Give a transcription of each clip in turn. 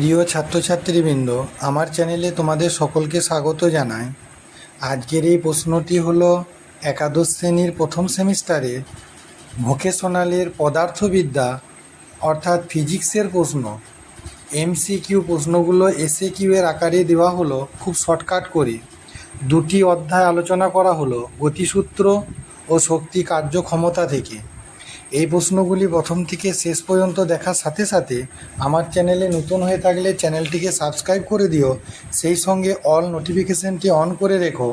প্রিয় ছাত্রছাত্রীবৃন্দ, আমার চ্যানেলে তোমাদের সকলকে স্বাগত জানাই। আজকের এই প্রশ্নটি হলো একাদশ শ্রেণীর প্রথম সেমিস্টারের ভোকেশনালের পদার্থবিদ্যা অর্থাৎ ফিজিক্সের প্রশ্ন। এমসিকিউ প্রশ্নগুলো এসএকিউ এর আকারে দেওয়া হলো খুব শর্টকাট করে। দুটি অধ্যায় আলোচনা করা হলো গতিসূত্র ও শক্তি কার্যক্ষমতা থেকে। এই প্রশ্নগুলি প্রথম থেকে শেষ পর্যন্ত দেখার সাথে সাথে আমার চ্যানেলে নতুন হয়ে থাকলে চ্যানেলটিকে সাবস্ক্রাইব করে দিও, সেই সঙ্গে অল নোটিফিকেশানটি অন করে রেখো।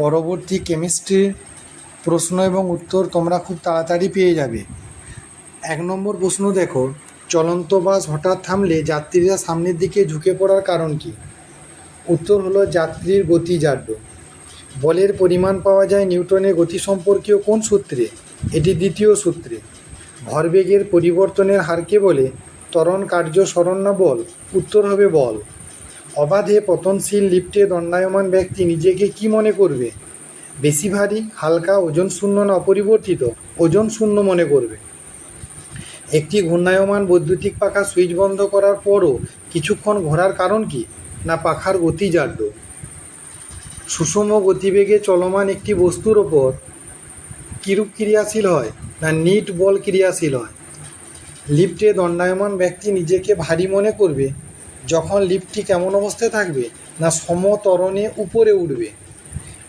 পরবর্তী কেমিস্ট্রির প্রশ্ন এবং উত্তর তোমরা খুব তাড়াতাড়ি পেয়ে যাবে। 1 নম্বর প্রশ্ন দেখো, চলন্ত বাস হঠাৎ থামলে যাত্রীরা সামনের দিকে ঝুঁকে পড়ার কারণ কি? উত্তর হলো যাত্রীর গতিজাড্য। বলের পরিমাণ পাওয়া যায় নিউটনের গতি সম্পর্কীয় কোন সূত্রে? এটি দ্বিতীয় সূত্রে। ভরবেগের পরিবর্তনের হারকে বলে ত্বরণ কার্য সরণ না বল? উত্তর হবে বল। অবাধে পতনশীল লিফটে দণ্ডায়মান ব্যক্তি নিজেকে কি মনে করবে? বেশি ভারী, হালকা, ওজন শূন্য না অপরিবর্তিত? ওজন শূন্য মনে করবে। একটি ঘূর্ণায়মান বৈদ্যুতিক পাখা সুইচ বন্ধ করার পরও কিছুক্ষণ ঘোরার কারণ কি? না পাখার গতিজাড্য। সুষম গতিবেগে চলমান একটি বস্তুর ওপর কিরূপ ক্রিয়াশীল হয়? না নিট বল ক্রিয়াশীল হয়। লিফটে দণ্ডায়মান ব্যক্তি নিজেকে ভারী মনে করবে যখন লিফটটি কেমন অবস্থায় থাকবে? না সমত্বরণে উপরে উঠবে।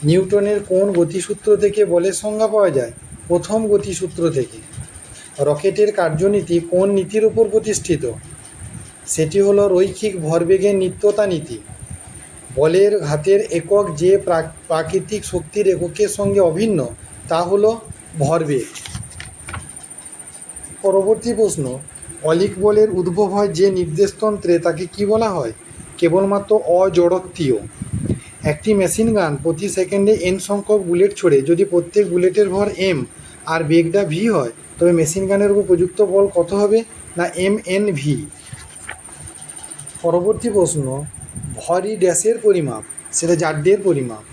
নিউটনের কোন গতিসূত্র থেকে বলের সংজ্ঞা পাওয়া যায়? প্রথম গতিসূত্র থেকে। রকেটের কার্যনীতি কোন নীতির উপর প্রতিষ্ঠিত? সেটি হলো রৈখিক ভরবেগের নিত্যতা নীতি। বলের ঘাতের একক যে প্রাকৃতিক শক্তির এককের সঙ্গে অভিন্ন তা হলো ভরবেগ। পরবর্তী প্রশ্ন, অলিক বলের উদ্ভব হয় যে নির্দেশতন্ত্রে তাকে কি বলা হয়? কেবলমাত্র অজড়ত্বীয়। একটি মেশিন গান প্রতি সেকেন্ডে n সংখ্যক বুলেট ছোড়ে। যদি প্রত্যেক বুলেটের ভর m আর বেগটা v হয় তবে মেশিন গানের উপর প্রযুক্ত বল কত হবে? না mnv। পরবর্তী প্রশ্ন, ভরই ড্যাশের পরিমাপ, সেটা জাড্যের পরিমাপ।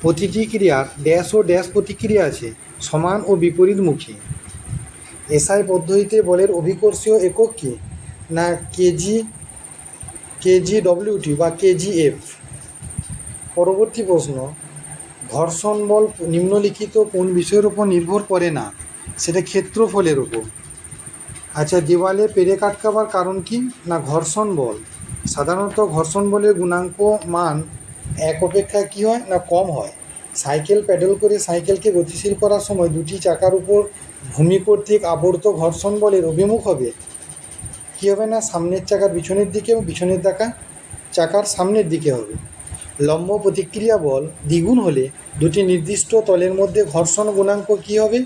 প্রতিটি ক্রিয়ার ড্যাশ ও ড্যাশ প্রতিক্রিয়া আছে, সমান ও বিপরীতমুখী। এসআই পদ্ধতিতে বলের অভিকর্ষীয় একক কি? না কেজিডব্লিউটি বা কেজিএফ। পরবর্তী প্রশ্ন, ঘর্ষণ বল নিম্নলিখিত কোন বিষয়ের উপর নির্ভর করে না? সেটা ক্ষেত্রফলের উপর। আচ্ছা, দেওয়ালে পেরেক আটকাবার কারণ কি? না ঘর্ষণ বল। সাধারণত ঘর্ষণ বলের গুণাঙ্ক মান 1 অপেক্ষা কী হয়? না কম হয়। সাইকেল প্যাডেল করে সাইকেলকে গতিশীল করার সময় দুটি চাকার উপর ভূমি কর্তৃক আবর্ত ঘর্ষণ বলের অভিমুখ হবে কী হবে? না সামনের চাকার পিছনের দিকে এবং পিছনের চাকার সামনের দিকে হবে। লম্ব প্রতিক্রিয়া বল দ্বিগুণ হলে দুটি নির্দিষ্ট তলের মধ্যে ঘর্ষণ গুণাঙ্ক কী হবে?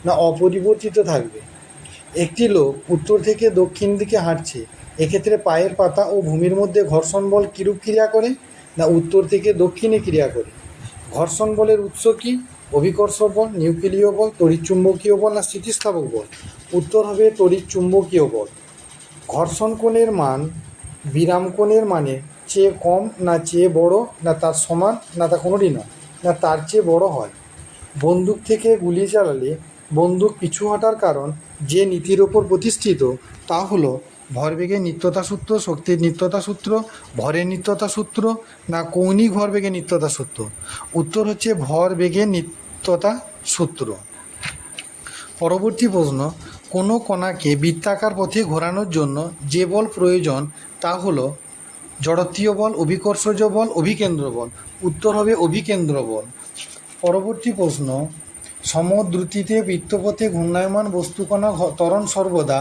না অপরিবর্তিত থাকবে। একটি লোক উত্তর থেকে দক্ষিণ দিকে হাঁটছে, এক্ষেত্রে পায়ের পাতা ও ভূমির মধ্যে ঘর্ষণ বল কীরূপ ক্রিয়া করে? না উত্তর থেকে দক্ষিণে ক্রিয়া করে। ঘর্ষণ বলের উৎস কি? অভিকর্ষ বল, নিউক্লিয় বল, তড়িৎচুম্বকীয় বল না স্থিতিস্থাপক বল? উত্তর হবে তড়িৎচুম্বকীয় বল। ঘর্ষণ কোণের মান বিরাম কোণের মানে চেয়ে কম না চেয়ে বড় না তার সমান না তা কোনোটি নয়, না তার চেয়ে বড় হয়। বন্দুক থেকে গুলি চালালে বন্দুক পিছু হটার কারণ যে নীতির ওপর প্রতিষ্ঠিত তা হলো ভরবেগের নিত্যতা সূত্র, শক্তির নিত্যতা সূত্র, ভরের নিত্যতা সূত্র না কৌণিক ভরবেগের নিত্যতা সূত্র? উত্তর হচ্ছে ভরবেগের নিত্যতা সূত্র। পরবর্তী প্রশ্ন, কোনো কণাকে বৃত্তাকার পথে ঘোরানোর জন্য যে বল প্রয়োজন তা হলো জড়ত্বীয় বল, অভিকর্ষজ বল, অভিকেন্দ্র বল? উত্তর হবে অভিকেন্দ্র বল। পরবর্তী প্রশ্ন, সমদ্রুতিতে বৃত্তপথে ঘূর্ণায়মান বস্তুকণা ত্বরণ সর্বদা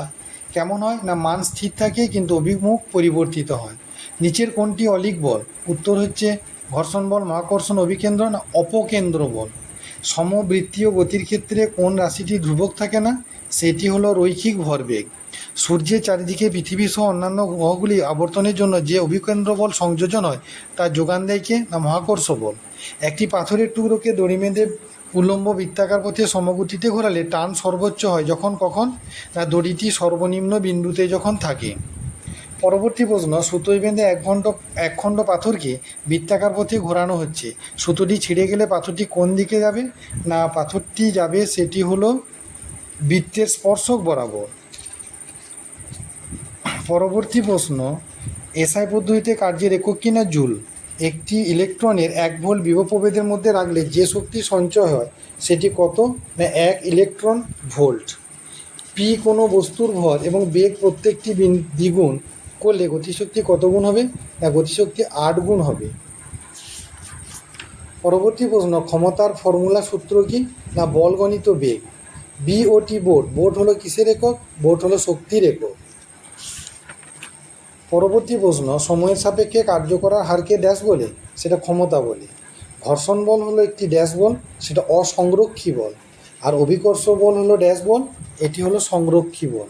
কেমন হয়? না মান স্থির থাকে কিন্তু অভিমুখ পরিবর্তিত হয়। নিচের কোনটি অলিক বল? উত্তর হচ্ছে ঘর্ষণ বল, মহাকর্ষণ, অভিকেন্দ্র না অপকেন্দ্র বল? সমবৃত্তীয় গতির ক্ষেত্রে কোন রাশিটি ধ্রুবক থাকে না? সেটি হলো রৈখিক ভরবেগ। সূর্যের চারিদিকে পৃথিবী সহ অন্যান্য গ্রহগুলি আবর্তনের জন্য যে অভিকেন্দ্র বল সংযোজন হয় তার যোগান দেয় কে? না মহাকর্ষ বল। একটি পাথরের টুকরোকে দড়ি বেঁধে উল্লম্ব বৃত্তাকার পথে সমগতিতে ঘোরালে টান সর্বোচ্চ হয় যখন কখন? না দড়িটি সর্বনিম্ন বিন্দুতে যখন থাকে। পরবর্তী প্রশ্ন, সুতোয় বেঁধে এক খণ্ড পাথরকে বৃত্তাকার পথে ঘোরানো হচ্ছে, সুতোটি ছিঁড়ে গেলে পাথরটি কোন দিকে যাবে? না পাথরটি যাবে সেটি হলো বৃত্তের স্পর্শক বরাবর। পরবর্তী প্রশ্ন, এসআই পদ্ধতিতে কার্যের একক কিনা জুল। একটি ইলেকট্রনের 1 ভোল্ট বিভব প্রভেদের মধ্যে রাখলে যে শক্তি সঞ্চয় হয় সেটি কত, না 1 ইলেকট্রন ভোল্ট। পি কোনো বস্তুর ভর এবং বেগ প্রত্যেকটি দ্বিগুণ করলে গতিশক্তি কত গুণ হবে, না গতিশক্তি 8 গুণ হবে। পরবর্তী প্রশ্ন, ক্ষমতার ফর্মুলা সূত্র কি, না বলগণিত বেগ। বিওটি বোট হলো কিসের একক, বোট হলো শক্তির একক। পরবর্তী প্রশ্ন, সময়ের সাপেক্ষে কার্য করার হারকে ড্যাশ বলে, সেটা ক্ষমতা বলে। ঘর্ষণ বল হলো একটি ড্যাশ বল, সেটা অসংরক্ষী বল। আর অভিকর্ষ বল হলো ড্যাশ বল, এটি হলো সংরক্ষী বল।